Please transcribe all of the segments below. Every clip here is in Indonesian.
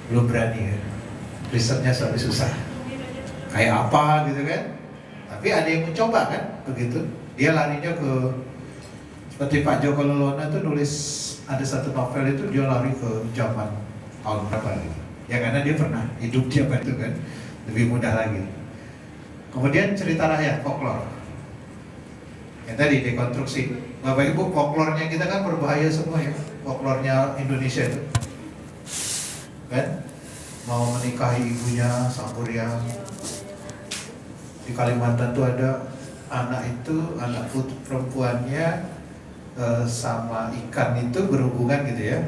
belum berani kan, risetnya sampai susah kayak apa gitu kan. Tapi ada yang mencoba kan begitu, dia larinya ke seperti Pak Joko Lelona tuh nulis ada satu novel itu dia lari ke zaman tahun berapa gitu ya, karena dia pernah hidup di apa itu kan, lebih mudah lagi. Kemudian cerita rakyat, folklore yang tadi dekonstruksi. Bapak Ibu, folklornya kita kan berbahaya semua ya, folklornya Indonesia itu kan, mau menikahi ibunya Sampurya. Di Kalimantan tuh ada anak perempuannya sama ikan itu berhubungan gitu ya,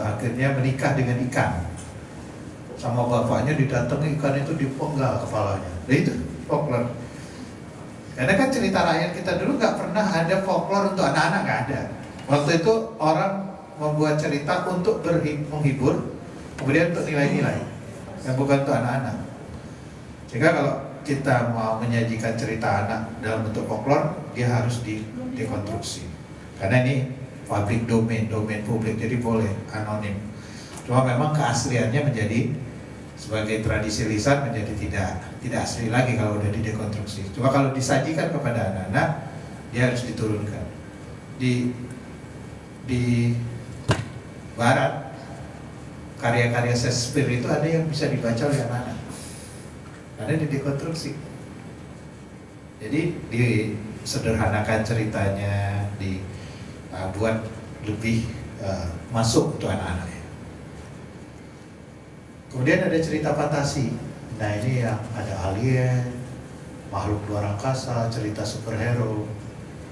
akhirnya menikah dengan ikan, sama bapaknya didatangi, ikan itu dipenggal kepalanya. Nah itu folklore. Karena kan cerita rakyat kita dulu nggak pernah ada folklore untuk anak-anak, nggak ada. Waktu itu orang membuat cerita untuk menghibur, kemudian untuk nilai-nilai, yang bukan untuk anak-anak. Sehingga kalau kita mau menyajikan cerita anak dalam bentuk folklore, dia harus dekonstruksi. Karena ini public domain publik, jadi boleh anonim. Cuma memang keasliannya menjadi sebagai tradisi lisan menjadi tidak asli lagi kalau udah didekonstruksi. Cuma kalau disajikan kepada anak-anak, dia harus diturunkan. Di Barat, karya-karya Shakespeare itu ada yang bisa dibaca oleh anak-anak karena didekonstruksi. Jadi disederhanakan ceritanya, dibuat lebih masuk untuk anak-anak. Kemudian ada cerita fantasi. Nah ini yang ada alien, makhluk luar angkasa, cerita superhero,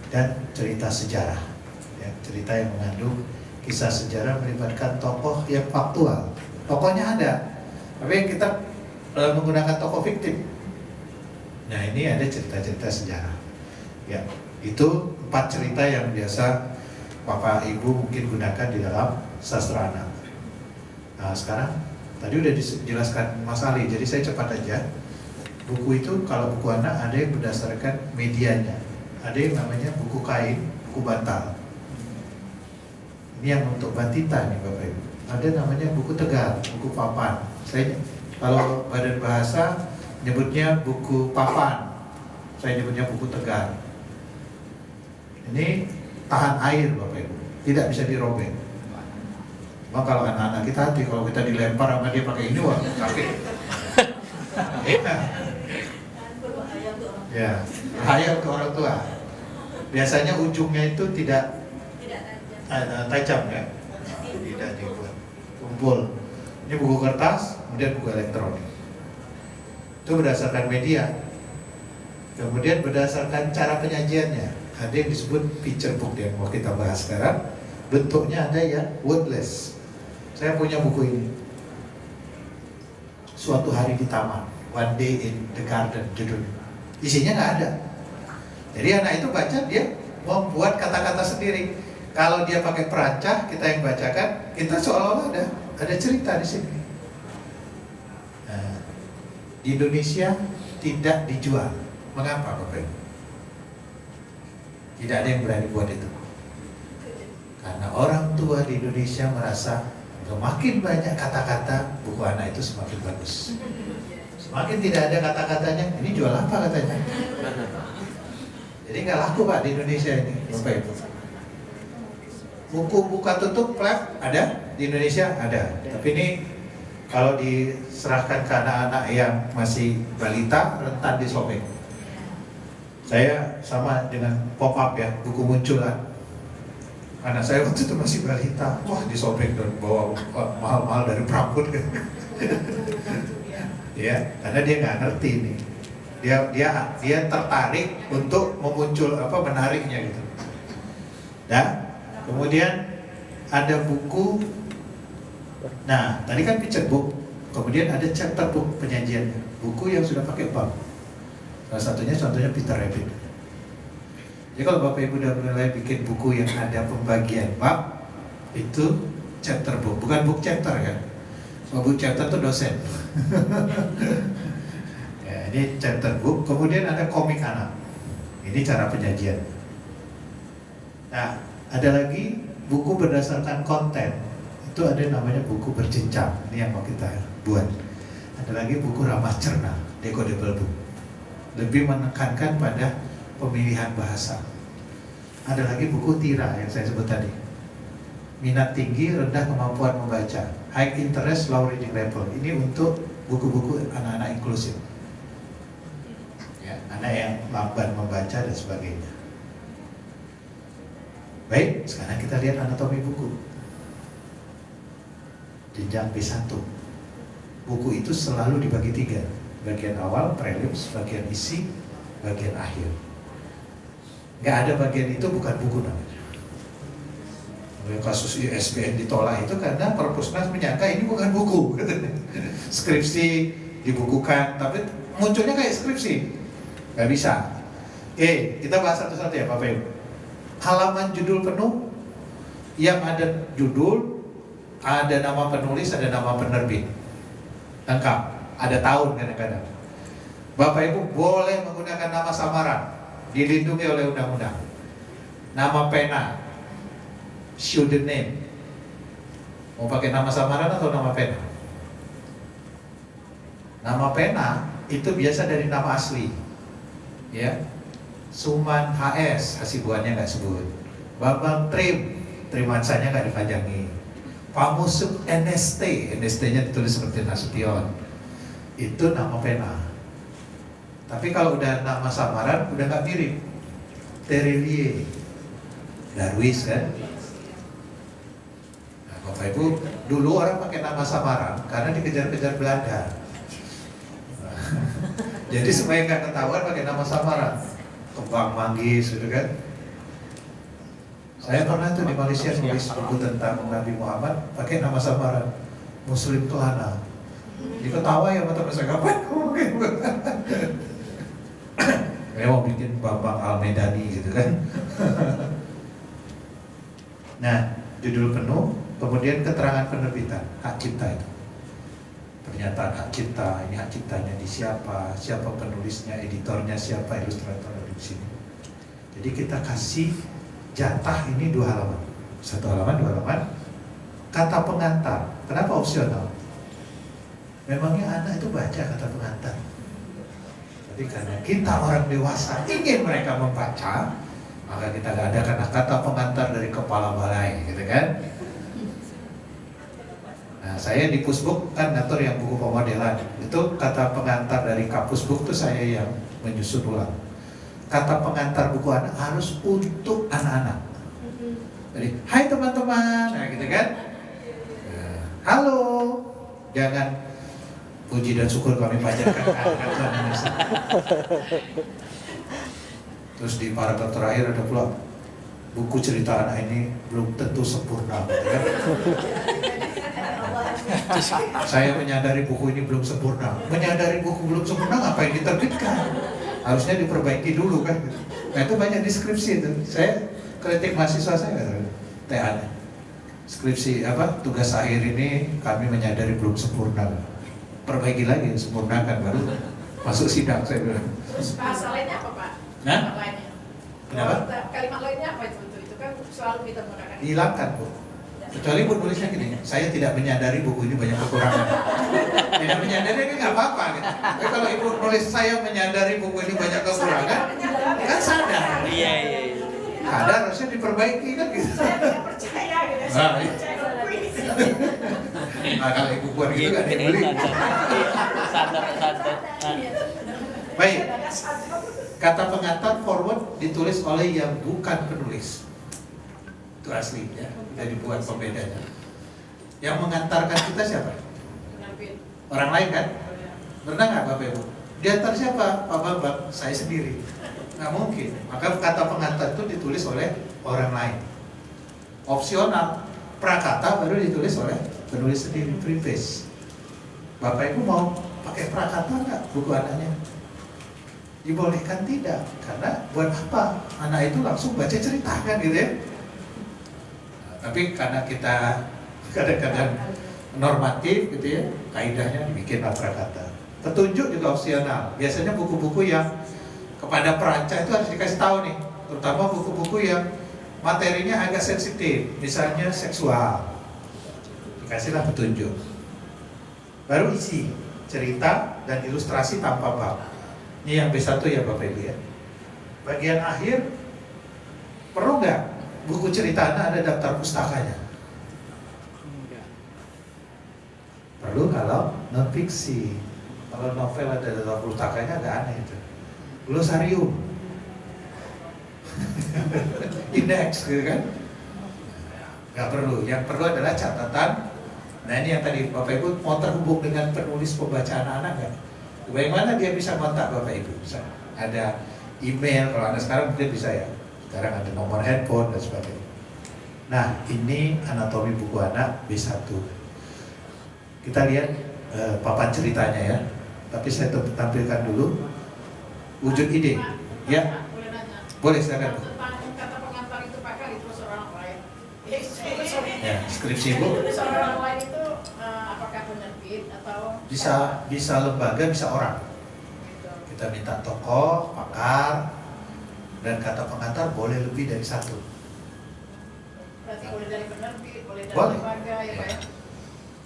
dan cerita sejarah ya, cerita yang mengandung kisah sejarah melibatkan tokoh yang faktual. Tokohnya ada, tapi kita menggunakan tokoh fiktif. Nah ini ada cerita-cerita sejarah ya, itu 4 cerita yang biasa Bapak Ibu mungkin gunakan di dalam sastra anak. Nah sekarang tadi udah dijelaskan Mas Ali, jadi saya cepat aja. Buku itu kalau buku anak ada yang berdasarkan medianya, ada yang namanya buku kain, buku bantal. Ini yang untuk batita nih Bapak Ibu. Ada namanya buku tegal, buku papan. Saya kalau badan bahasa nyebutnya buku papan, saya nyebutnya buku tegal. Ini tahan air Bapak Ibu, tidak bisa dirobek. Cuma kalau anak-anak kita hati, kalau kita dilempar sama dia pakai ini, wah sakit. Ya, bahaya untuk orang tua. Biasanya ujungnya itu tidak tajam ya, tidak dibuat kumpul. Ini buku kertas, kemudian buku elektronik. Itu berdasarkan media. Kemudian berdasarkan cara penyajiannya. Ada yang disebut picture book yang mau kita bahas sekarang. Bentuknya ada yang wordless. Saya punya buku ini, Suatu Hari di Taman, One Day in the Garden judulnya. Isinya nggak ada. Jadi anak itu baca, dia membuat kata-kata sendiri. Kalau dia pakai perancah, kita yang bacakan, kita seolah-olah ada cerita di sini. Nah, di Indonesia tidak dijual. Mengapa Bapak Ibu? Tidak ada yang berani buat itu. Karena orang tua di Indonesia merasa semakin banyak kata-kata, buku anak itu semakin bagus. Semakin tidak ada kata-katanya, ini jual apa katanya? Jadi nggak laku Pak di Indonesia ini, Bapak Ibu. Buku buka tutup flap ada di Indonesia ada, tapi ini kalau diserahkan ke anak-anak yang masih balita rentan disobek. Saya sama dengan pop up ya, buku munculan. Anak saya waktu itu masih balita, wah disobek dan bawa mahal-mahal dari Prambut kan. Ya, karena dia nggak ngerti nih. Dia tertarik untuk menariknya gitu. Dan kemudian ada buku. Nah, tadi kan picture book, kemudian ada chapter book penyajiannya, buku yang sudah pakai bab. Salah contohnya Peter Rabbit. Jadi kalau Bapak Ibu udah mulai bikin buku yang ada pembagian bab, itu chapter book, bukan book chapter kan? Kalau book chapter itu dosen. Ya, ini chapter book. Kemudian ada komik anak. Ini cara penyajian. Nah, ada lagi buku berdasarkan konten. itu ada namanya buku berjenjang, ini yang mau kita buat. Ada lagi buku ramah cerna, decodable book, lebih menekankan pada pemilihan bahasa. Ada lagi buku TIRA yang saya sebut tadi, minat tinggi, rendah kemampuan membaca, high interest, low reading level. Ini untuk buku-buku anak-anak inklusif, ya, anak yang lamban membaca dan sebagainya. Baik, sekarang kita lihat anatomi buku. Jenjang B1. Buku itu selalu dibagi 3. Bagian awal, prelims, bagian isi, bagian akhir. Nggak ada bagian itu bukan buku namanya. Kasus ISBN ditolak itu karena Perpusnas menyangka ini bukan buku. Skripsi dibukukan, tapi munculnya kayak skripsi. Nggak bisa. Oke, kita bahas satu-satu ya Bapak Ibu. Halaman judul penuh yang ada judul, ada nama penulis, ada nama penerbit, lengkap, ada tahun kadang-kadang. Bapak Ibu boleh menggunakan nama samaran, dilindungi oleh undang-undang. Nama pena, pseudonym. Mau pakai nama samaran atau nama pena? Nama pena itu biasa dari nama asli, ya. Suman HS, hasibuannya nggak sebut. Babang Trim, Trimansanya nggak dipanjangi. Pamusuk NST, NST-nya ditulis seperti Nasution. Itu nama pena. Tapi kalau udah nama samaran, udah nggak mirip. Terelie, Darwis kan? Nah, Bapak Ibu, dulu orang pakai nama samaran karena dikejar-kejar Belanda. Jadi supaya nggak ketahuan pakai nama samaran. Kembang Manggis, gitu kan? Saya pernah tuh di Malaysia nulis buku tentang Nabi Muhammad pakai nama samaran, Muslim Kelana. Diketawa ya mata saya kapan? Saya mau bikin Bambang Al-Medani gitu kan? Nah, judul penuh, kemudian keterangan penerbitan, hak cipta itu. Pernyataan hak cipta, ini hak ciptanya di siapa, siapa penulisnya, editornya siapa, ilustratornya di sini. Jadi kita kasih jatah ini 2 halaman, 1 halaman, 2 halaman. Kata pengantar, kenapa opsional? Memangnya anak itu baca kata pengantar? Tapi karena kita orang dewasa ingin mereka membaca, maka kita adakan kata pengantar dari kepala balai, gitu kan? Nah, saya di Pusbuk kan ngatur yang buku pemodelan. Itu kata pengantar dari Kapusbuk itu saya yang menyusun ulang. Kata pengantar buku anak harus untuk anak-anak. Jadi, hai teman-teman, nah gitu kan? Nah, halo, jangan puji dan syukur kami panjatkan anak-anak Indonesia. Terus di paragraf terakhir ada pula buku cerita anak ini belum tentu sempurna, gitu kan? Saya menyadari buku ini belum sempurna. Menyadari buku belum sempurna ngapain diterbitkan? Harusnya diperbaiki dulu kan. Nah itu banyak di skripsi itu. Saya kritik mahasiswa saya TA. Skripsi apa? Tugas akhir ini kami menyadari belum sempurna. Perbaiki lagi, sempurnakan baru masuk sidang saya bilang. Bahasa lainnya apa Pak? Nah? Lainnya. Kenapa? Kalimat lainnya apa itu? Itu kan selalu kita menggunakan. Hilangkan Bu. Kecuali pun tulisnya gini, saya tidak menyadari buku ini banyak kekurangan. Tidak menyadari ini nggak apa-apa gitu. Tapi kalau ibu nulis saya menyadari buku ini banyak kekurangan, kan sadar. Iya. Sadar harusnya diperbaiki kan gitu. Saya tidak percaya gitu. Nah, Saya percaya buku ini. Nah, kalau ibu buat gitu nggak dibeli. Sadar. Baik, kata pengantar forward ditulis oleh yang bukan penulis. Itu asli ya, kita dibuat pembedanya. Yang mengantarkan kita siapa? Orang lain kan? Pernah nggak Bapak Ibu? Diantar siapa? Pak Bambang, saya sendiri. Nggak mungkin. Maka kata pengantar itu ditulis oleh orang lain. Opsional, prakata baru ditulis oleh penulis sendiri, preface. Bapak Ibu mau pakai prakata nggak buku anaknya? Dibolehkan tidak, karena buat apa? Anak itu langsung baca cerita kan gitu ya. Tapi karena kita kadang-kadang normatif gitu ya, kaidahnya dibikin prakata. Petunjuk juga opsional. Biasanya buku-buku yang kepada perancah itu harus dikasih tahu nih, terutama buku-buku yang materinya agak sensitif, misalnya seksual. Dikasihlah petunjuk. Baru isi cerita dan ilustrasi tanpa bab. Ini yang B1 ya Bapak Ibu ya. Bagian akhir, perlu nggak buku cerita Anda ada daftar pustakanya? Perlu kalau non fiksi. Kalau novel ada daftar pustakanya agak aneh itu. Glosarium, indeks gitu kan? Nggak perlu. Yang perlu adalah catatan. Nah ini yang tadi Bapak Ibu mau terhubung dengan penulis pembaca anak-anak nggak? Bagaimana dia bisa kontak Bapak Ibu? Bisa ada email, kalau Anda sekarang mungkin bisa ya. Sekarang ada nomor handphone dan sebagainya. Nah ini anatomi buku anak B1. Kita lihat papan ceritanya ya. Tapi saya tampilkan dulu wujud ide. Ya, Boleh nanya. boleh silakan. Tentang kata pengantar itu pakai ditulis orang lain. Ya, skripsi Bu. Tulis orang lain itu apakah penerbit atau Bisa lembaga, bisa orang. gitu. Kita minta tokoh, pakar, dan kata pengantar boleh lebih dari satu. Berarti boleh dari penerbit, boleh dari Boleh. lembaga ya Pak ya.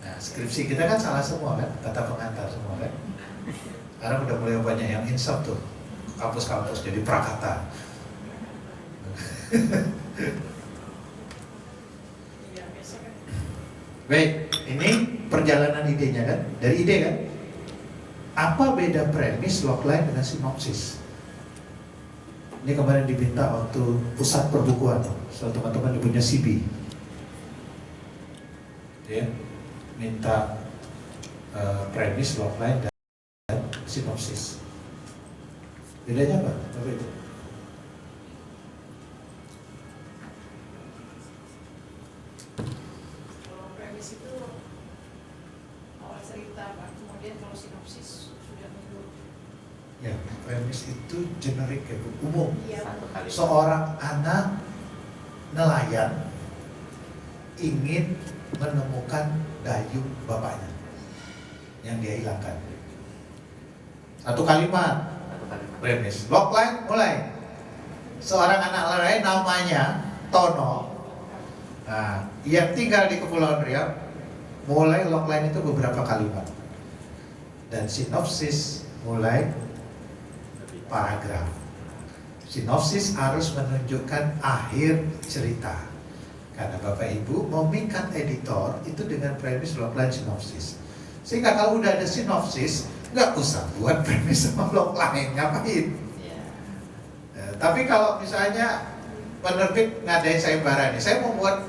Nah, skripsi kita kan salah semua kan, kata pengantar semua kan. Sekarang udah mulai banyak yang insaf tuh, kampus-kampus jadi prakata. Iya, biasa kan. Baik, ini perjalanan idenya kan, dari ide kan. Apa beda premis, logline dengan sinopsis? Ini kemarin diminta waktu pusat perbukuan, so teman-teman punya CB, ya, minta premis, logline dan sinopsis. Bedanya apa? Bapak Ibu? Kalau premis itu awal cerita Pak, kemudian kalau sinopsis sudah menurut. Ya, premis itu generik ya, Bu, umum. Iya. Satu kali. Seorang anak nelayan ingin menemukan dayung bapaknya yang dia hilangkan. Satu kalimat Satu kali. premis. Logline mulai. Seorang anak nelayan namanya Tono. Nah, yang tinggal di Kepulauan Riau. Mulai logline itu beberapa kalimat. Dan sinopsis mulai paragraf. Sinopsis harus menunjukkan akhir cerita. Karena Bapak Ibu memikat editor itu dengan premis, logline, sinopsis. Sehingga kalau udah ada sinopsis, nggak usah buat premis sama logline, ngapain? Iya. Tapi kalau misalnya penerbit ngadain sayembara nih, saya mau buat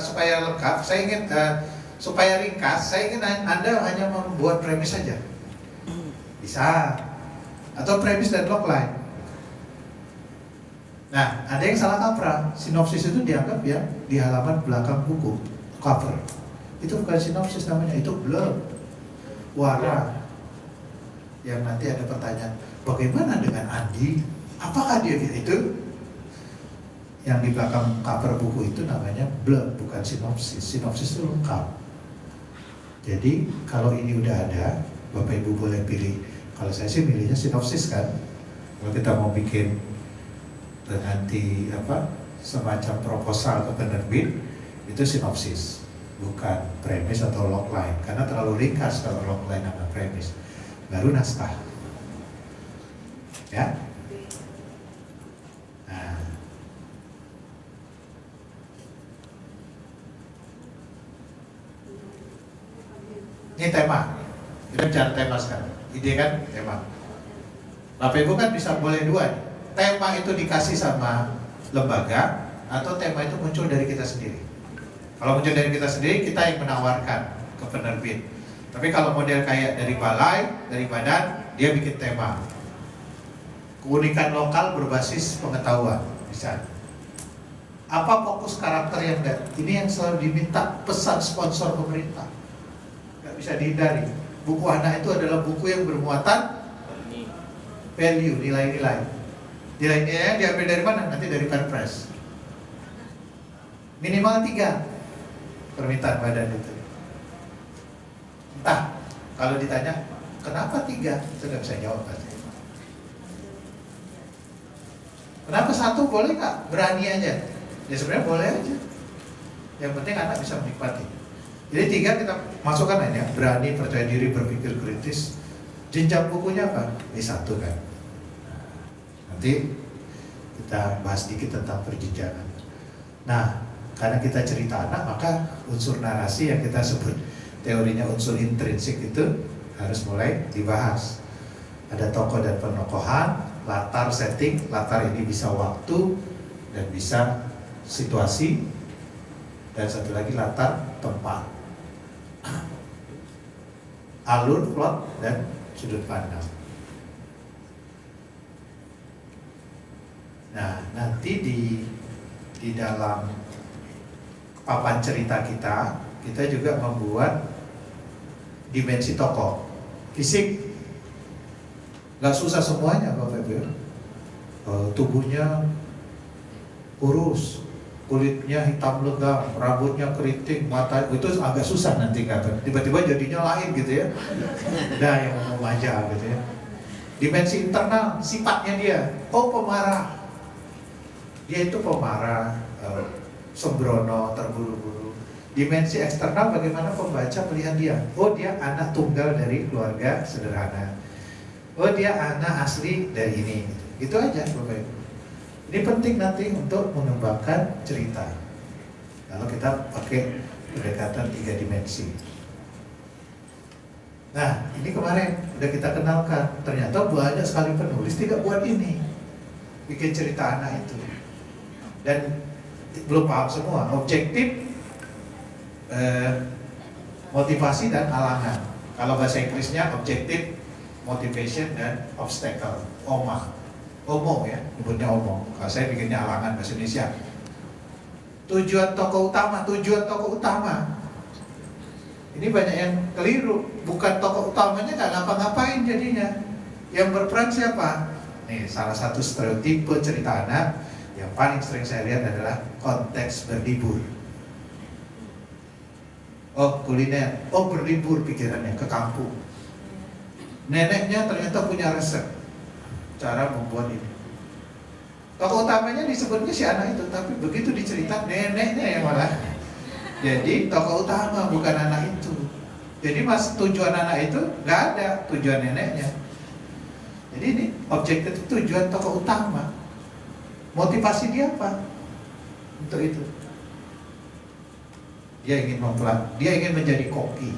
supaya lengkap, saya ingin supaya ringkas, saya ingin Anda hanya membuat premis saja. Bisa. Atau premis dan logline. Nah, ada yang salah kaprah. Sinopsis itu dianggap ya di halaman belakang buku, cover. Itu bukan sinopsis namanya, itu blurb, warna. Yang nanti ada pertanyaan, bagaimana dengan Andi? Apakah dia gitu? Itu yang di belakang cover buku itu namanya blurb, bukan sinopsis. Sinopsis itu lengkap. Jadi kalau ini udah ada, Bapak Ibu boleh pilih. Kalau saya sih milihnya sinopsis kan. Kalau kita mau bikin nanti semacam proposal ke penerbit, itu sinopsis, bukan premis atau logline, karena terlalu ringkas kalau logline sama premis. Baru naskah, ya. Nah, ini tema. Kita bicara tema sekarang. Ide kan tema. Bapak Ibu kan bisa boleh dua nih. Tema itu dikasih sama lembaga atau tema itu muncul dari kita sendiri. Kalau muncul dari kita sendiri, kita yang menawarkan ke penerbit. Tapi kalau model kayak dari balai, dari badan, dia bikin tema. Keunikan lokal berbasis pengetahuan, bisa. Apa fokus karakter yang ini yang selalu diminta pesan sponsor pemerintah. Gak bisa dihindari. Buku anak itu adalah buku yang bermuatan value, nilai-nilai. Nilai-nilainya diambil dari mana? Nanti dari Perpres. Minimal 3 permintaan badan itu. Entah, kalau ditanya kenapa 3, itu nggak bisa jawab pasti. Kenapa 1 boleh Kak? Berani aja. Ya sebenarnya boleh aja. Yang penting anak bisa menikmati. Jadi 3 kita masukkan aja, berani, percaya diri, berpikir kritis. Jenjang bukunya apa? B1 kan. Nanti kita bahas sedikit tentang perjenjangan. Nah, karena kita cerita anak, maka unsur narasi yang kita sebut teorinya unsur intrinsik itu harus mulai dibahas. Ada tokoh dan penokohan, latar setting, latar ini bisa waktu dan bisa situasi, dan satu lagi latar tempat. Alur, plot, dan sudut pandang. Nah, nanti di dalam papan cerita kita juga membuat dimensi tokoh. Fisik nggak susah semuanya, Bapak Ibu. Tubuhnya kurus, kulitnya hitam legam, rambutnya keriting, mata itu agak susah nanti kan. Tiba-tiba jadinya lain gitu ya. Nah, yang umum aja gitu ya. Dimensi internal, sifatnya dia. Oh, pemarah. Dia itu pemarah, sembrono, terburu-buru. Dimensi eksternal, bagaimana pembaca melihat dia. Oh, dia anak tunggal dari keluarga sederhana. Oh, dia anak asli dari ini. Gitu aja, Bapak Ibu. Ini penting nanti untuk mengembangkan cerita. Kalau kita pakai pendekatan 3 dimensi. Nah, ini kemarin udah kita kenalkan. Ternyata banyak sekali penulis tidak buat ini, bikin cerita anak itu. Dan belum paham semua. Objektif, motivasi dan alangan. Kalau bahasa Inggrisnya objektif, motivation dan obstacle. Omo ya, nyebutnya omo. Kalau saya bikinnya alangan bahasa Indonesia. Tujuan tokoh utama. Ini banyak yang keliru. Bukan tokoh utamanya nggak ngapa-ngapain jadinya. Yang berperan siapa? Nih, salah satu stereotipe cerita anak yang paling sering saya lihat adalah konteks berlibur. Oh, kuliner. Oh, berlibur pikirannya ke kampung. Neneknya ternyata punya resep cara membuat ini. Tokoh utamanya disebutnya si anak itu, tapi begitu dicerita neneknya yang malah jadi tokoh utama, bukan anak itu. Jadi tujuan anak itu nggak ada, tujuan neneknya. Jadi ini objektif tujuan tokoh utama. Motivasi dia apa? Untuk itu. Dia ingin menjadi koki.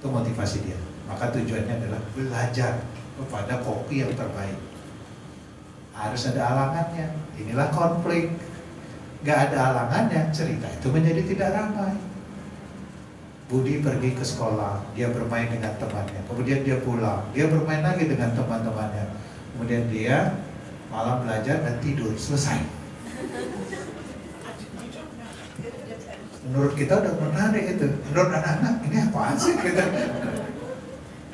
Itu motivasi dia. Maka tujuannya adalah belajar kepada koki yang terbaik. Harus ada alangannya. Inilah konflik. Gak ada alangannya, cerita itu menjadi tidak ramai. Budi pergi ke sekolah, dia bermain dengan temannya. Kemudian dia pulang, dia bermain lagi dengan teman-temannya. Kemudian dia malam belajar dan tidur, selesai. Menurut kita udah menarik itu. Menurut anak-anak ini apaan sih gitu.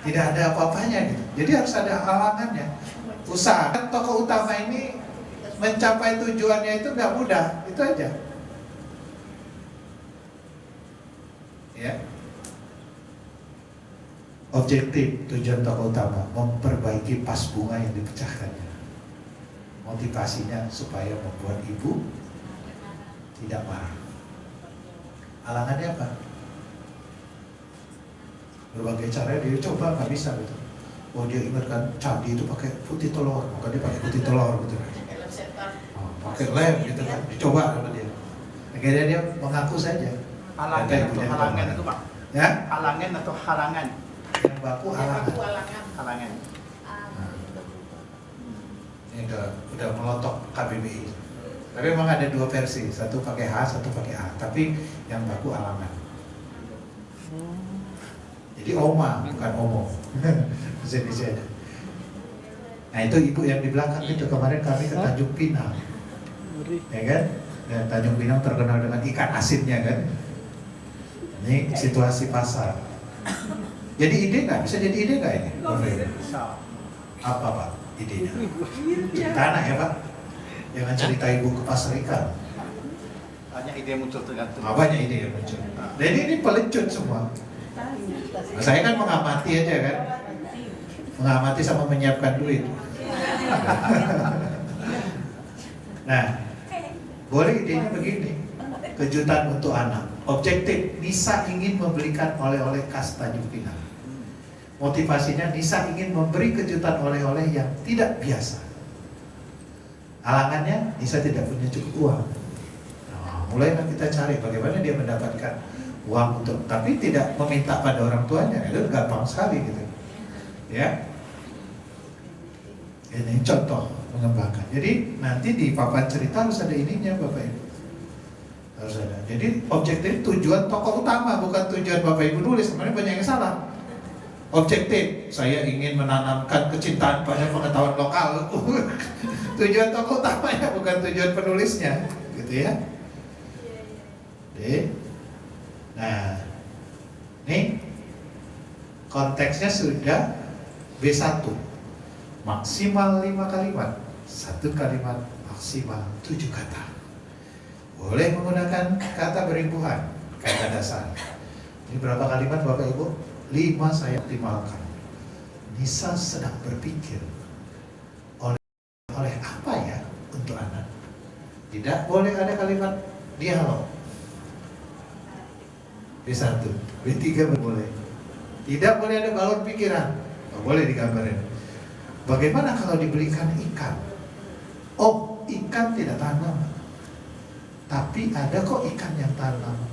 Tidak ada apa-apanya gitu. Jadi harus ada alangannya. Usahakan tokoh utama ini mencapai tujuannya itu nggak mudah, itu aja. Ya. Objektif tujuan tokoh utama memperbaiki pas bunga yang dipecahkannya. Motivasinya supaya membuat ibu tidak marah. Alangannya apa? Berbagai cara dia coba nggak bisa gitu. Oh, dia ingatkan candi itu pakai putih telur, maka dia pakai putih telur gitu. Pakai lem gitu kan, dicoba sama dia. Akhirnya dia mengaku saja. Halangan atau halangan itu Pak? Ya? Halangan atau halangan? Yang baku halangan. Halangan. Ini udah melotok KBBI. Tapi memang ada 2 versi, satu pakai H, satu pakai A. Tapi yang baku halangan. Jadi oma, bukan omo. Bisa ada. Nah, itu ibu yang di belakang itu kemarin kami ke Tanjung Pinang. Ya kan? Dan Tanjung Pinang terkenal dengan ikan asinnya kan. Ini situasi pasar. Jadi ide nggak? Bisa jadi ide nggak ini? Bisa. Apa Pak idenya? Cerita anak ya Pak? Jangan cerita ibu ke pasar ikan. Banyak ide muncul tergantung. Banyak ide yang muncul. Dan ini pelecut semua. Nah, saya kan mengamati aja kan. Mengamati sama menyiapkan duit. Nah, boleh idenya begini. Kejutan untuk anak. objektif, Nisa ingin membelikan oleh-oleh khas Tanjung Pinang. Motivasinya Nisa ingin memberi kejutan oleh-oleh yang tidak biasa. Halangannya Nisa tidak punya cukup uang. Nah, mulailah kita cari bagaimana dia mendapatkan uang untuk, tapi tidak meminta pada orang tuanya. Itu gampang sekali gitu. Ya. Ini contoh mengembangkan. Jadi nanti di papan cerita harus ada ininya Bapak Ibu. Harus ada. Jadi objektif tujuan tokoh utama, bukan tujuan Bapak Ibu nulis. Sebenarnya banyak yang salah. Objektif, saya ingin menanamkan kecintaan pada pengetahuan lokal. Tujuan tokoh utamanya bukan tujuan penulisnya, gitu ya. Oke. Nah, ini konteksnya sudah B1, maksimal 5 kalimat, 1 kalimat maksimal 7 kata. Boleh menggunakan kata berimbuhan, kata dasar. Ini berapa kalimat Bapak Ibu? 5 saya optimalkan. Nisa sedang berpikir oleh apa ya untuk anak. Tidak boleh ada kalimat dialog. B1, B3 boleh. Tidak boleh ada balon pikiran. Nggak boleh digambarin. Bagaimana kalau dibelikan ikan? Oh, ikan tidak tahan lama. Tapi ada kok ikan yang tahan lama.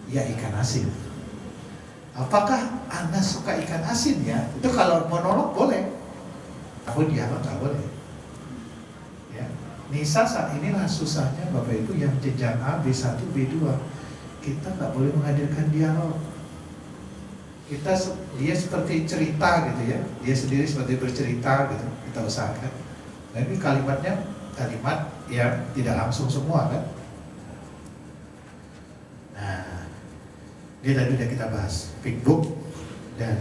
Ya, ikan asin. Apakah Anda suka ikan asin ya? Itu kalau monolog boleh. Tapi dialog nggak boleh. Ya. Nisa saat inilah susahnya Bapak Ibu yang jenjang A, B1, B2. Kita nggak boleh menghadirkan dialog. Dia seperti cerita gitu ya. Dia sendiri seperti bercerita gitu. Kita usahakan. Nah, ini kalimatnya kalimat yang tidak langsung semua kan. Nah, ini tadi udah kita bahas pickbook dan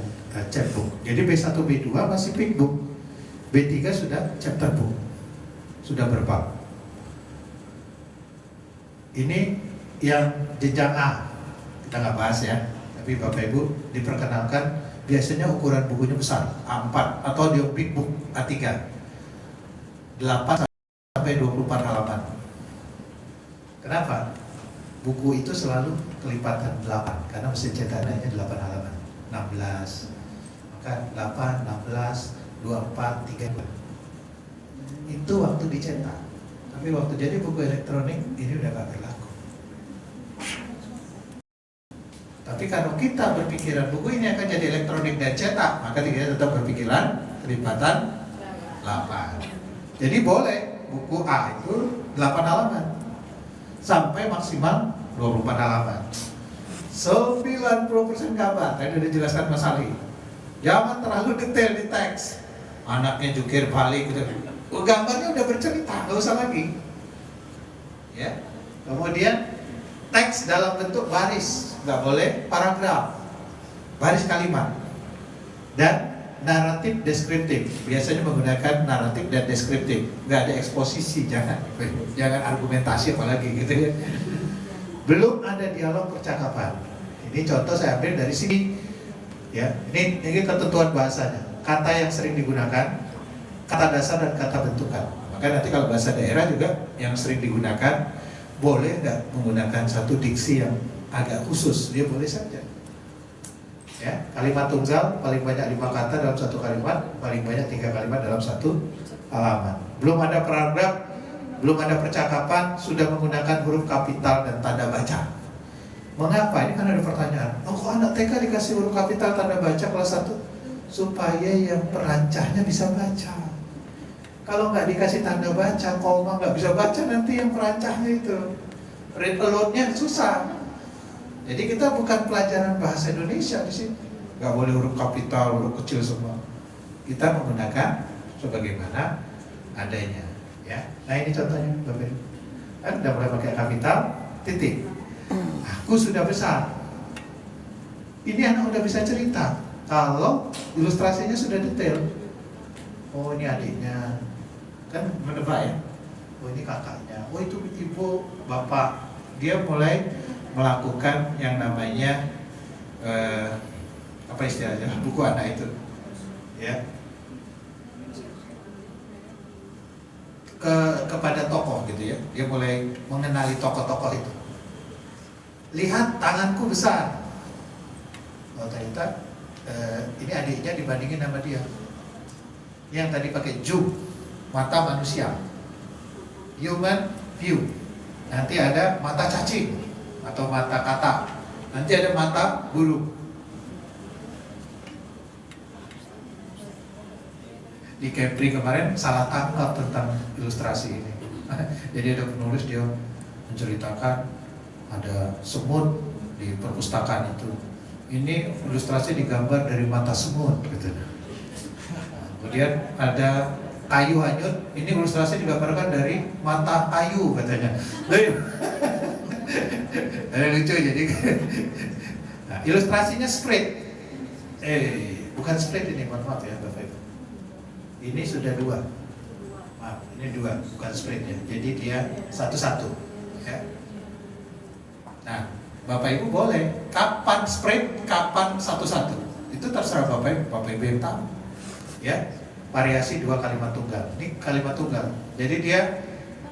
chapbook. Jadi B1, B2 masih pickbook. B3 sudah chapter book. Sudah berbab. Ini yang jenjang A. Kita nggak bahas ya. Tapi Bapak Ibu diperkenalkan biasanya ukuran bukunya besar, A4 atau di big book A3. 8 sampai 24 halaman. Kenapa? Buku itu selalu kelipatan 8 karena mesin cetakannya 8 halaman. 16. Maka 8, 16, 24, 32. Itu waktu dicetak. Tapi waktu jadi buku elektronik ini udah gak berlaku. Tapi kalau kita berpikiran buku ini akan jadi elektronik dan cetak, maka kita tetap berpikiran kelipatan 8. Jadi boleh buku A itu 8 halaman sampai maksimal 24 halaman. 90% gambar. Tadi sudah dijelaskan Mas Ali. Jangan terlalu detail di teks. Anaknya jukir balik gitu. Gambarnya udah bercerita, nggak usah lagi. Ya. Kemudian teks dalam bentuk baris, nggak boleh paragraf, baris kalimat, dan naratif deskriptif. Biasanya menggunakan naratif dan deskriptif, nggak ada eksposisi, jangan argumentasi apalagi gitu ya. Belum ada dialog percakapan. Ini contoh saya ambil dari sini, ya. Ini ketentuan bahasanya, kata yang sering digunakan, kata dasar dan kata bentukan. Maka nanti kalau bahasa daerah juga yang sering digunakan, boleh nggak menggunakan satu diksi yang agak khusus, dia boleh saja. Ya, kalimat tunggal paling banyak 5 kata dalam satu kalimat, paling banyak 3 kalimat dalam satu halaman. Belum ada paragraf, belum ada percakapan, sudah menggunakan huruf kapital dan tanda baca. Mengapa? Ini kan ada pertanyaan. Oh, kok anak TK dikasih huruf kapital tanda baca kelas 1? Supaya yang perancahnya bisa baca. Kalau nggak dikasih tanda baca, koma nggak bisa baca nanti yang perancahnya itu. Read aloud-nya susah. Jadi kita bukan pelajaran bahasa Indonesia di sini. Nggak boleh huruf kapital, huruf kecil semua. Kita menggunakan sebagaimana adanya. Ya. Nah ini contohnya, Bapak. Kan udah mulai pakai kapital, titik. Aku sudah besar. Ini anak udah bisa cerita. Kalau ilustrasinya sudah detail. Oh ini adiknya, kan menebak ya. Oh ini kakaknya. Oh itu ibu, bapak. Dia mulai melakukan yang namanya apa istilahnya, buku anak itu, ya. Kepada tokoh gitu ya. Dia mulai mengenali tokoh-tokoh itu. lihat tanganku besar. Oh ternyata ini adiknya dibandingin sama dia. Ini yang tadi pakai zoom, mata manusia, human view. Nanti ada mata cacing atau mata katak. Nanti ada mata burung. Di Kepri kemarin salah tangkap tentang ilustrasi ini. Jadi ada penulis, dia menceritakan ada semut di perpustakaan itu. Ini ilustrasi digambar dari mata semut gitu. Kemudian ada kayu hanyut, ini ilustrasi digambarkan dari mata kayu katanya. Ada lucu jadi. Nah, ilustrasinya spread. Bukan spread ini, maaf ya Bapak Ibu. Ini sudah dua. Maaf, ini dua, bukan spread ya. Jadi dia satu-satu. Ya. Nah, Bapak Ibu boleh kapan spread, kapan satu-satu. Itu terserah Bapak Ibu. Bapak Ibu yang tahu. Ya, variasi dua kalimat tunggal. Ini kalimat tunggal. Jadi dia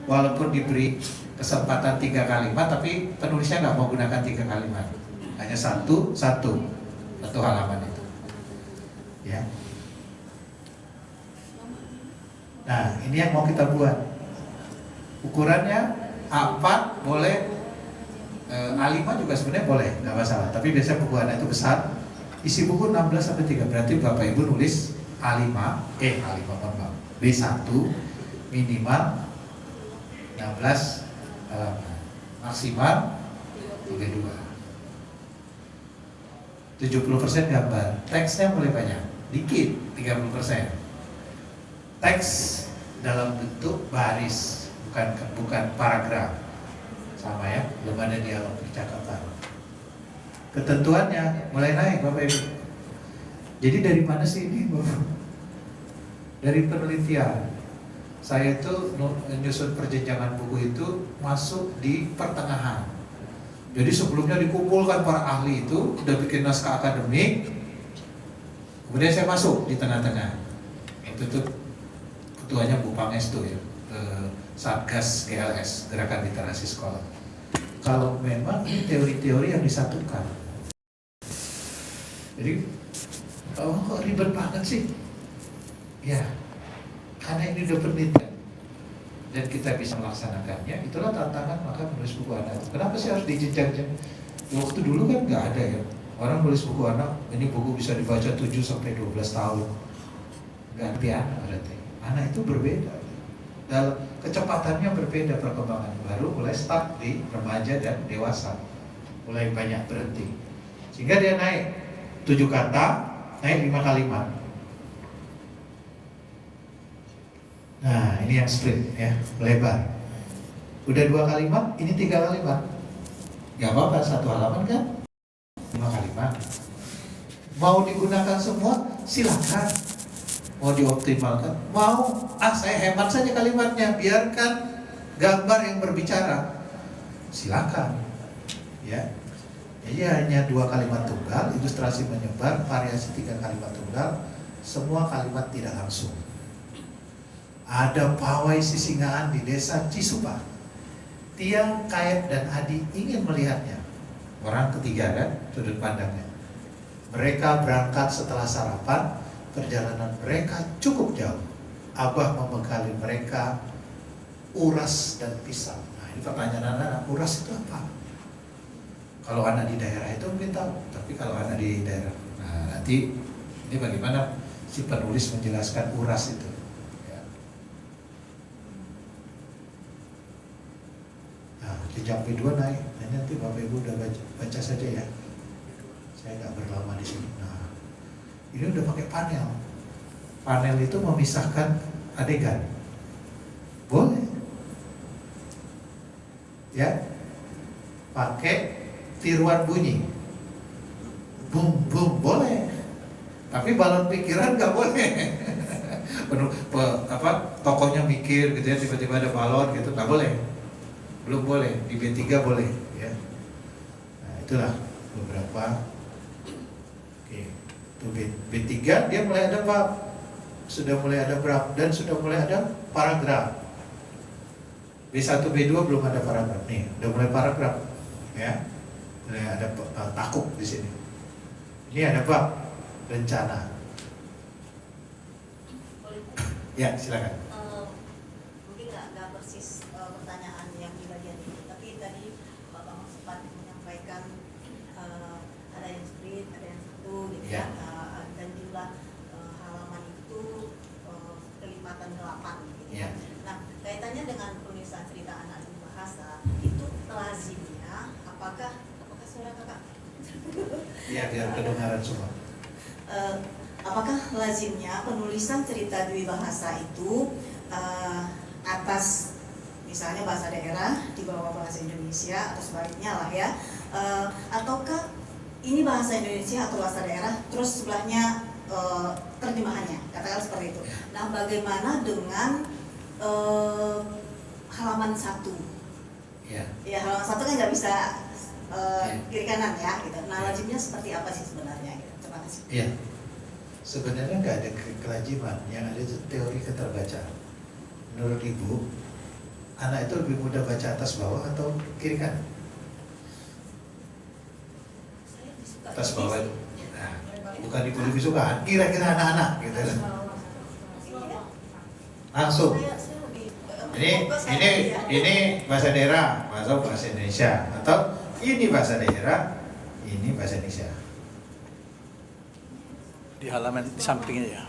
walaupun diberi kesempatan 3 kalimat, tapi penulisnya nggak mau gunakan 3 kalimat. Hanya satu halaman itu. Ya. Nah, ini yang mau kita buat. Ukurannya A4 boleh, A5 juga sebenarnya boleh, nggak masalah. Tapi biasanya buku anak itu besar. Isi buku 16-3, berarti Bapak Ibu nulis A5, B1 minimal 16 halaman, maksimal 32. 70% gambar, teksnya boleh banyak, dikit 30%. Teks dalam bentuk baris, bukan paragraf, sama ya, belum ada dialog percakapan. Ketentuannya mulai naik Bapak Ibu. Jadi dari mana sih ini Bapak? Dari penelitian. Saya itu menyusun perjenjangan buku itu masuk di pertengahan. Jadi sebelumnya dikumpulkan para ahli itu, udah bikin naskah akademik, kemudian saya masuk di tengah-tengah. Itu tuh ketuanya Bu Pangestu ya, Satgas GLS, Gerakan Literasi Sekolah. Kalau memang ini teori-teori yang disatukan. Jadi, kok ribet banget sih? Ya, karena ini udah penelitian dan kita bisa melaksanakannya. Itulah tantangan maka menulis buku anak. Kenapa sih harus dijenjang-jenjang? Waktu dulu kan nggak ada ya. Orang nulis buku anak, ini buku bisa dibaca 7-12 tahun. Ganti anak berarti. Anak itu berbeda. Dalam kecepatannya berbeda perkembangan. Baru mulai start di remaja dan dewasa. Mulai banyak berhenti. Sehingga dia naik 7 kata, naik 5 kalimat. Nah, ini yang split ya, melebar. Udah 2 kalimat, ini 3 kalimat. Gak apa-apa, 1 halaman kan 5 kalimat. Mau digunakan semua, silakan. Mau dioptimalkan, mau saya hemat saja kalimatnya, biarkan gambar yang berbicara. Silakan. Ya. Jadi hanya 2 kalimat tunggal, ilustrasi menyebar, variasi 3 kalimat tunggal, semua kalimat tidak langsung. Ada pawai Sisingaan di desa Cisupa. Tiang, Kayet, dan Adi ingin melihatnya. Orang ketiga kan, sudut pandangnya. Mereka berangkat setelah sarapan, perjalanan mereka cukup jauh. Abah membekali mereka uras dan pisang. Nah ini pertanyaan anak, uras itu apa? Kalau anak di daerah itu mungkin tahu, tapi kalau anak di daerah, nah nanti ini bagaimana si penulis menjelaskan uras itu. Jenjang B2 naik, nah, nanti Bapak Ibu udah baca saja ya. Saya nggak berlama di sini. Nah, ini udah pakai panel. Panel itu memisahkan adegan. Boleh. Ya. Pakai tiruan bunyi. Boom, boom, boleh. Tapi balon pikiran nggak boleh. Tokohnya mikir gitu ya, tiba-tiba ada balon gitu, nggak boleh. Belum boleh, di B3 boleh ya. Nah itulah beberapa. Oke, itu B3 dia mulai ada bab, sudah mulai ada bab, dan sudah mulai ada paragraf. B1 B2 belum ada paragraf nih, udah mulai paragraf ya. ada takuk di sini. Ini ada bab rencana. Ya, silakan. Mungkin nggak persis pertanyaan yang di bagian ini, tapi tadi Bapak sempat menyampaikan ada yang split, ada yang satu, gitu Ya. dan jumlah halaman itu kelipatan 8. Gitu. Ya. Nah, kaitannya dengan penulisan cerita anak di bahasa itu lazimnya, apakah suara kakak? Ya, biar kedengaran semua. Apakah lazimnya penulisan cerita dwi bahasa itu atas misalnya bahasa daerah di bawah bahasa Indonesia atau sebaliknya lah ya, ataukah ini bahasa Indonesia atau bahasa daerah terus sebelahnya terjemahannya, katakan seperti itu. Nah, bagaimana dengan halaman 1? Ya. Ya, halaman 1 kan nggak bisa kiri kanan ya gitu. Nah, lazimnya seperti apa sih sebenarnya gitu. Terima kasih. Iya, sebenarnya nggak ada kelaziman, yang ada itu teori keterbacaan. Menurut Ibu, anak itu lebih mudah baca atas bawah atau kiri kanan? Saya disukai Atas ini bawah sih. itu. Nah, bukan Ibu lebih suka, kira-kira anak-anak gitu. Iya. Langsung. Saya lebih Ini bahasa daerah atau bahasa Indonesia, atau ini bahasa daerah, ini bahasa Indonesia. Di halaman di sampingnya ya.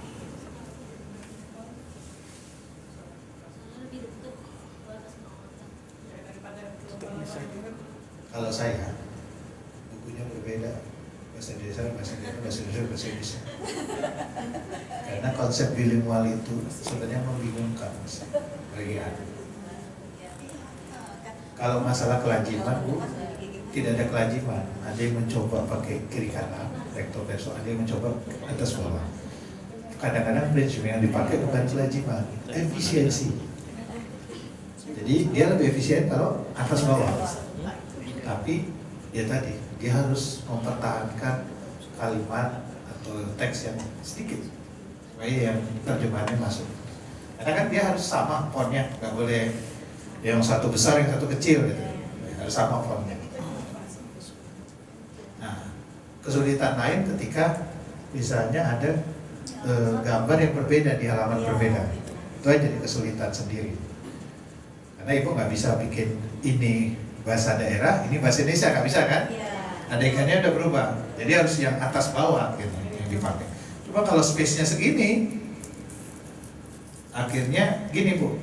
Kalau saya, bukunya berbeda, bahasa Indonesia, bahasa daerah, bahasa Indonesia, bahasa Indonesia. Karena konsep bilingual itu sebenarnya membingungkan bagi anak. Kalau masalah kelaziman, Bu, tidak ada kelaziman. Ada yang mencoba pakai kiri kanan, recto verso, ada yang mencoba atas bawah. Kadang-kadang prinsip yang dipakai bukan kelaziman, efisiensi. Jadi dia lebih efisien kalau atas bawah. Tapi ya tadi dia harus mempertahankan kalimat atau teks yang sedikit supaya yang terjemahannya masuk. Karena kan dia harus sama fontnya, nggak boleh yang satu besar yang satu kecil gitu. Harus sama fontnya. Nah, kesulitan lain ketika misalnya ada gambar yang berbeda di halaman berbeda, itu aja jadi kesulitan sendiri. Karena Ibu nggak bisa bikin ini bahasa daerah, ini bahasa Indonesia, nggak bisa kan? Adegannya udah berubah, jadi harus yang atas bawah gitu yang dipakai. Cuma kalau space-nya segini, akhirnya gini Bu,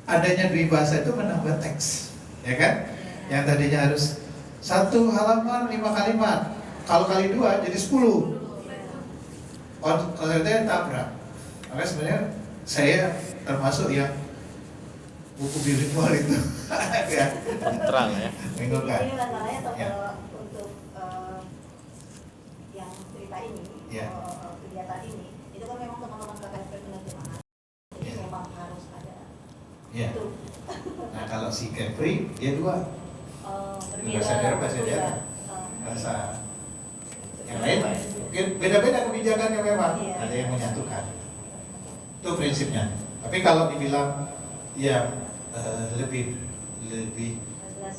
adanya dwi bahasa itu menambah teks, ya kan? Yang tadinya harus 1 halaman 5 kalimat, kalau kali 2 jadi 10. Konsepnya tabrak. Makanya sebenarnya saya termasuk yang buku bilingual itu ya. Terang ya. Bingung kan? Ini masalahnya Ya. untuk yang cerita ini, Ya. kegiatan ini, itu kan memang teman-teman KKP penerjemahan, jadi Ya. memang harus ada Ya. itu. Nah kalau si Kepri dia 2 Berbeda. bahasa daerah, bahasa betul daerah. ya. bahasa yang lain mungkin beda-beda kebijakannya memang. Iya. Ada yang menyatukan. Itu prinsipnya. Tapi kalau dibilang yang lebih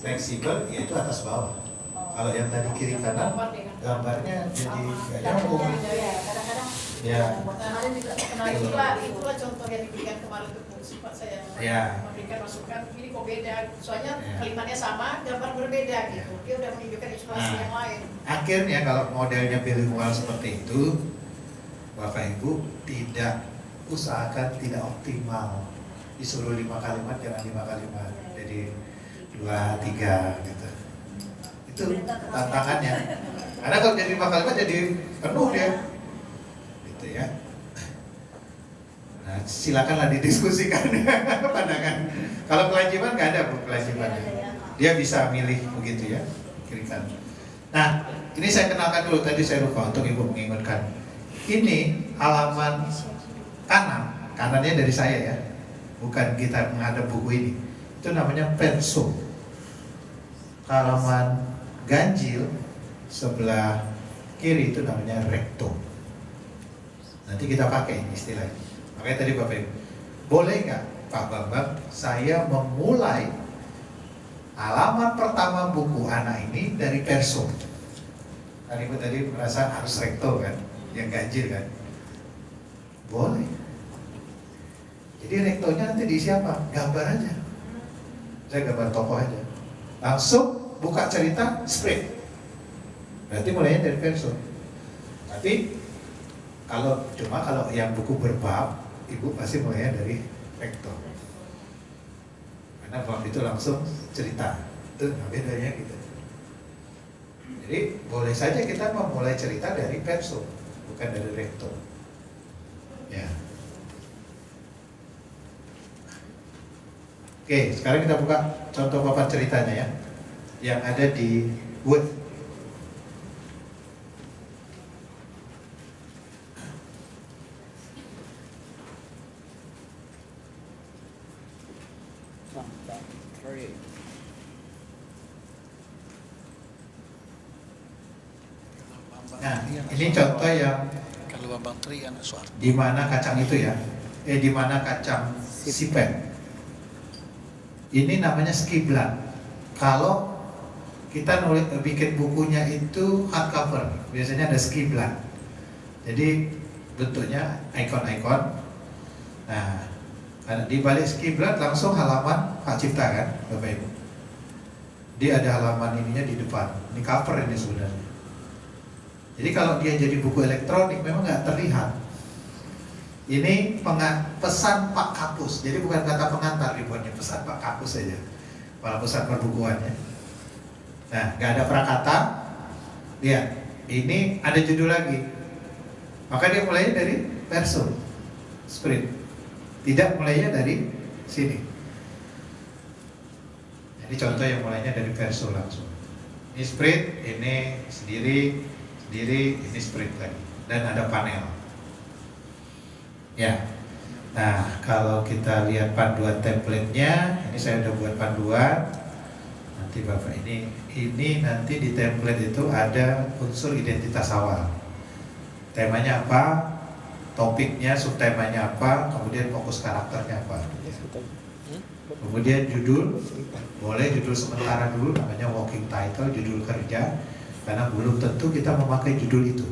fleksibel, yaitu atas bawah. Kalau yang tadi kiri kanan, gambarnya jadi gak nyambung. Ya, kadang-kadang Ya. kemarin juga Nah itulah contoh yang diberikan kemarin untuk sifat saya Ya. memberikan masukan ini kok beda, soalnya Ya. kalimatnya sama, gambar berbeda gitu. Dia udah menunjukkan ilustrasi Nah. yang lain. Akhirnya kalau modelnya bilingual seperti itu, Bapak Ibu tidak usahakan tidak optimal. Disuruh 5 kalimat, jangan 5 kalimat. Jadi 2, 3 gitu. Itu tantangannya. Karena kalau jadi 5 kalimat jadi penuh dia. Gitu ya. Nah, silakanlah didiskusikan pandangan. Kalau kelaziman nggak ada Bu kelazimannya. Dia bisa milih begitu ya, kiri kanan. Nah, ini saya kenalkan dulu, tadi saya lupa untuk Ibu mengingatkan. Ini halaman kanannya dari saya ya, bukan kita menghadap buku ini. Itu namanya verso. Halaman ganjil sebelah kiri itu namanya recto. Nanti kita pakai istilah ini. Makanya tadi Bapak Ibu, boleh nggak Pak Bambang saya memulai halaman pertama buku anak ini dari Perso. Kan ibu tadi merasa harus rekto kan, yang ganjil kan? Boleh. Jadi rektonya nanti diisi apa? Gambar aja. Saya gambar tokoh aja. Langsung buka cerita spread. Berarti mulainya dari Perso. Tapi kalau yang buku berbab, ibu pasti mulainya dari rekto. Karena bab itu langsung cerita. Itu bedanya gitu. Jadi boleh saja kita memulai cerita dari Perso, bukan dari rekto. Ya. Oke, sekarang kita buka contoh papan ceritanya ya, yang ada di Word. Nah, ini contoh yang Kalau Bambang Tri anak Soeharto. di mana kacang itu ya, di mana kacang sipet. Ini namanya skiblat. Kalau kita bikin bukunya itu hardcover, biasanya ada skiblat. Jadi bentuknya ikon-ikon. Nah, di balik skiblat langsung halaman Hak Cipta kan, Bapak Ibu. Dia ada halaman ininya di depan. Ini cover ini sebenarnya. Jadi kalau dia jadi buku elektronik memang nggak terlihat. Ini pesan Pak Kapus. Jadi bukan kata pengantar dibuatnya, pesan Pak Kapus saja. Kepala Pusat Perbukuannya. Nah, nggak ada prakata. Lihat, ini ada judul lagi. Maka dia mulainya dari Perso, sprint. Tidak mulainya dari sini. Jadi contoh yang mulainya dari Perso langsung. Ini sprint, ini sendiri, ini sprint lagi. Dan ada panel. Ya. Nah, kalau kita lihat panduan template-nya, ini saya udah buat panduan. Nanti Bapak ini nanti di template itu ada unsur identitas awal. Temanya apa? Topiknya, subtemanya apa? Kemudian fokus karakternya apa? Kemudian judul, boleh judul sementara dulu, namanya working title, judul kerja. Karena belum tentu kita memakai judul itu.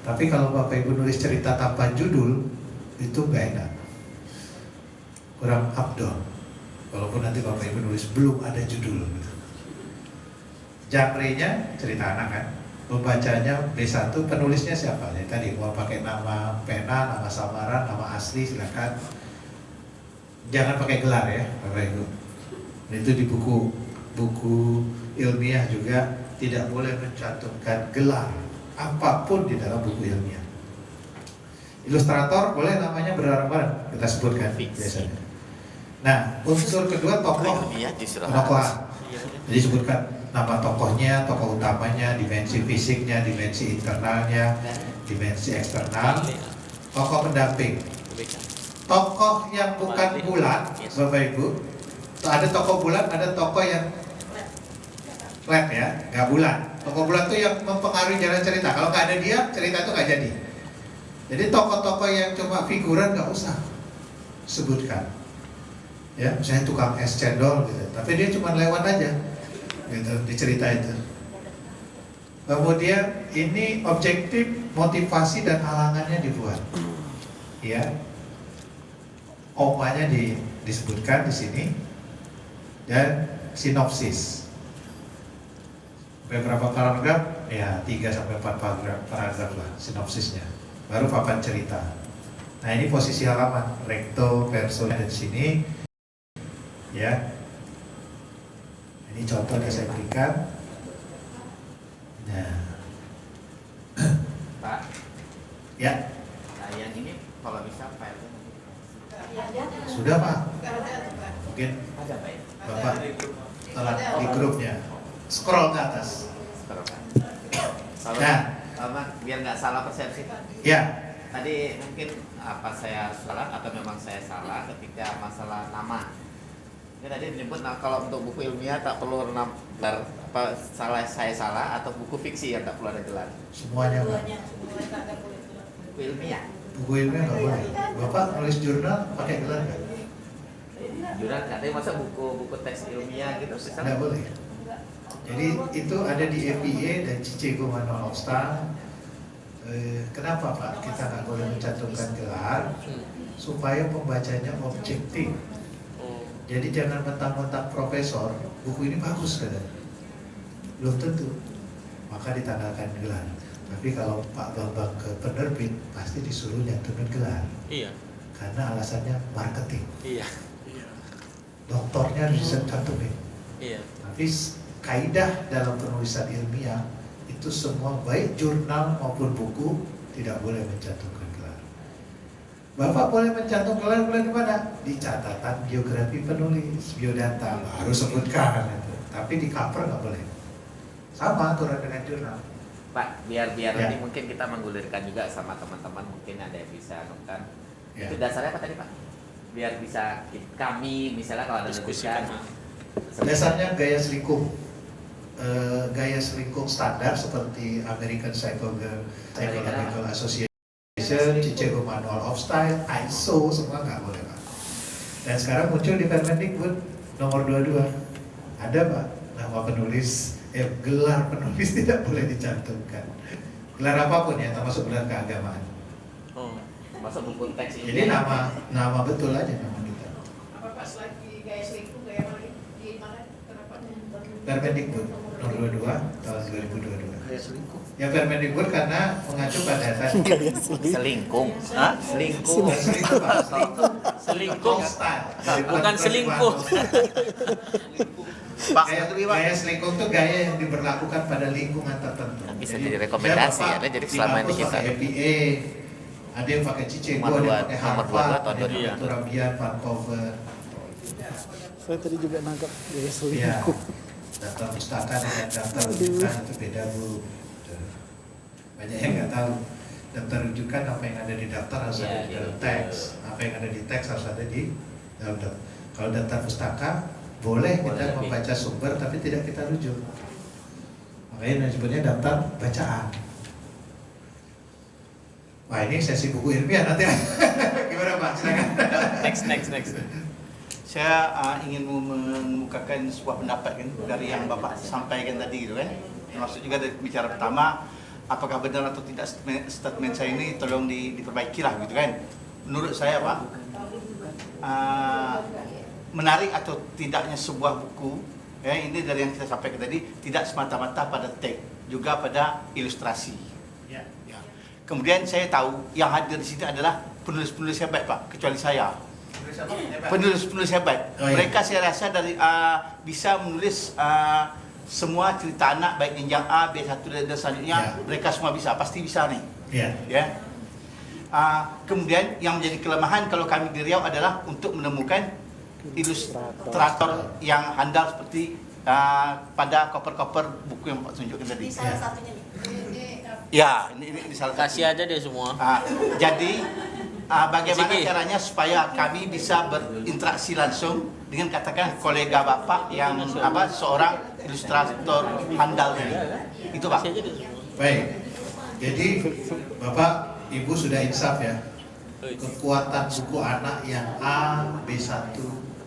Tapi kalau Bapak Ibu nulis cerita tanpa judul, itu nggak enak, kurang abdol. Walaupun nanti Bapak Ibu nulis belum ada judul gitu. Genre-nya cerita anak kan, pembacanya B1, penulisnya siapa? Jadi tadi mau pakai nama pena, nama samaran, nama asli silakan. Jangan pakai gelar ya Bapak Ibu. Itu di buku ilmiah juga tidak boleh mencantumkan gelar apapun di dalam buku ilmiah. Ilustrator boleh namanya berbareng-bareng kita sebutkan biasanya. Nah, unsur kedua tokoh, tokoh. Jadi sebutkan nama tokohnya, tokoh utamanya, dimensi fisiknya, dimensi internalnya, dimensi eksternal, tokoh pendamping. Tokoh yang bukan bulat, Bapak Ibu, ada tokoh bulat, ada tokoh yang flat ya, nggak bulat. Tokoh bulat itu yang mempengaruhi jalan cerita. Kalau nggak ada dia, cerita itu nggak jadi. Jadi tokoh-tokoh yang cuma figuran nggak usah sebutkan. Ya, misalnya tukang es cendol gitu, tapi dia cuma lewat aja, gitu di cerita itu. Kemudian ini objektif, motivasi dan halangannya dibuat. Ya, omanya disebutkan di sini dan sinopsis. Beberapa paragraf, ya 3 sampai 4 paragraf lah sinopsisnya. Baru papan cerita. Nah, ini posisi halaman recto, verso ada di sini. Ya. Ini contoh yang saya berikan. Nah. Pak. Ya. Nah, yang ini kalau bisa filenya Sudah, Pak. Mungkin ada Pak ya? Bapak telat di grupnya. Scroll ke atas. Kalau biar nggak salah persepsi. Ya. Tadi mungkin apa saya salah atau memang saya salah ketika masalah nama. Ini tadi menyebut kalau untuk buku ilmiah tak perlu gelar, apa saya salah atau buku fiksi yang tak perlu ada gelar. Semuanya, Pak. Buku ilmiah. Buku ilmiah nggak boleh. Bapak nulis jurnal pakai gelar nggak? anjuran nggak? Tapi masa buku teks ilmiah gitu Tidak misalnya? boleh. Jadi itu ada di APA dan Chicago Manual of Style. Kenapa Pak kita nggak boleh mencantumkan gelar? Supaya pembacanya objektif. Jadi jangan mentang-mentang profesor, buku ini bagus katanya. Belum tentu. Maka ditanggalkan gelar. Tapi kalau Pak Bambang ke penerbit, pasti disuruh nyantumin gelar. Iya. Karena alasannya marketing. Iya. Doktornya harus dicantumin. Iya. Tapi kaidah dalam penulisan ilmiah itu semua baik jurnal maupun buku tidak boleh mencantumkan gelar. Bapak boleh mencantum gelar boleh di mana? Di catatan biografi penulis, biodata baru sebutkan itu. Tapi di cover nggak boleh. Sama aturan dengan jurnal. Pak, biar Ya. nanti mungkin kita menggulirkan juga sama teman-teman, mungkin ada yang bisa nukan. Ya. Itu dasarnya apa tadi Pak? Biar bisa kami misalnya kalau ada Diskusikan. Dasarnya gaya selingkuh. Gaya selingkuh standar seperti American Psychological Association, Chicago Manual of Style, ISO, semua nggak boleh Pak. Dan sekarang muncul di Permendikbud nomor 22. Ada Pak, nama penulis, gelar penulis tidak boleh dicantumkan. Gelar apapun ya, termasuk gelar keagamaan. Oh. masuk buku teks ini. Jadi nama betul aja nama kita. Apa pas lagi gaya selingkuh gaya mana di mana kenapa? Permendikbud nomor 22 tahun 2022. Gaya selingkuh. Ya Permendikbud karena mengacu pada tadi Selingkuh. Hah? Selingkuh. selingkuh Pak, selingkuh. Selingkuh. Style. Bukan selingkuh. Pak, Gaya selingkuh itu gaya yang diberlakukan pada lingkungan tertentu. Bisa jadi rekomendasi ya, jadi selama ini kita APA, ada yang pakai Chicago, Nomor ada yang dua- pakai nomor Harvard, 22 tahun ada yang 2000. pakai Turabian, Vancouver. Saya tadi juga nangkap gaya Ya, selingkuh. daftar pustaka dengan daftar rujukan itu beda Bu. Banyak yang nggak tahu. Daftar rujukan apa yang ada di daftar harus ada di dalam teks, apa yang ada di teks harus ada di dalam daftar. Kalau daftar pustaka boleh kita Boleh, membaca sumber tapi tidak kita rujuk. Makanya disebutnya daftar bacaan. Wah ini sesi buku ilmiah nanti. Gimana Pak? Silakan. Next. Saya ingin mengemukakan sebuah pendapat kan dari yang Bapak sampaikan tadi gitu kan. Termasuk juga dari bicara pertama, apakah benar atau tidak statement saya ini tolong diperbaiki lah gitu kan. Menurut saya Pak, menarik atau tidaknya sebuah buku, ya ini dari yang kita sampaikan tadi tidak semata-mata pada teks, juga pada ilustrasi. Ya. Ya. Kemudian saya tahu yang hadir di sini adalah penulis-penulis hebat Pak, kecuali saya. Penulis-penulis hebat. Oh, iya. Mereka saya rasa dari bisa menulis semua cerita anak baik jenjang A, B1 dan selanjutnya. Ya. Mereka semua bisa, pasti bisa nih. Ya. Ya. Kemudian yang menjadi kelemahan kalau kami di Riau adalah untuk menemukan ilustrator yang handal seperti pada koper-koper buku yang Pak tunjukkan tadi. Ini salah satunya nih. Ya, ini salah satu. Kasih aja deh semua. Jadi bagaimana Ziki. caranya supaya kami bisa berinteraksi langsung dengan katakan kolega Bapak yang seorang ilustrator handal ini. Itu Pak. Kasih aja deh semua. Baik. Jadi Bapak Ibu sudah insaf ya. Kekuatan buku anak yang A, B1,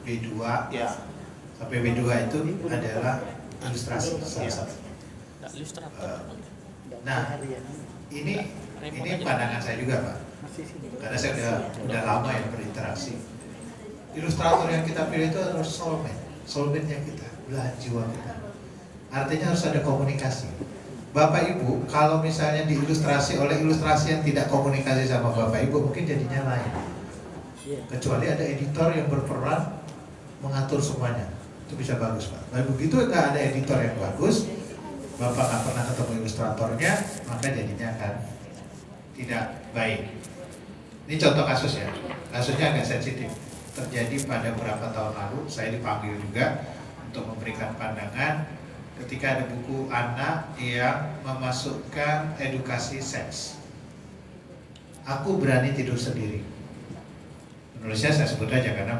B2 Ya. sampai B2 itu adalah ilustrasi salah satu. Nggak ilustrator. Nah, ini pandangan saya juga Pak. Karena saya udah lama ya berinteraksi. Ilustrator yang kita pilih itu harus soulmate-nya kita, belahan jiwa kita. Artinya harus ada komunikasi. Bapak Ibu, kalau misalnya diilustrasi oleh ilustrasi yang tidak komunikasi sama Bapak Ibu, mungkin jadinya lain. Kecuali ada editor yang berperan mengatur semuanya, itu bisa bagus Pak. Tapi begitu nggak ada editor yang bagus, Bapak nggak pernah ketemu ilustratornya, maka jadinya akan tidak baik. Ini contoh kasus ya, kasusnya agak sensitif. Terjadi pada beberapa tahun lalu, saya dipanggil juga untuk memberikan pandangan ketika ada buku anak yang memasukkan edukasi seks. Aku berani tidur sendiri. Penulisnya saya sebut aja karena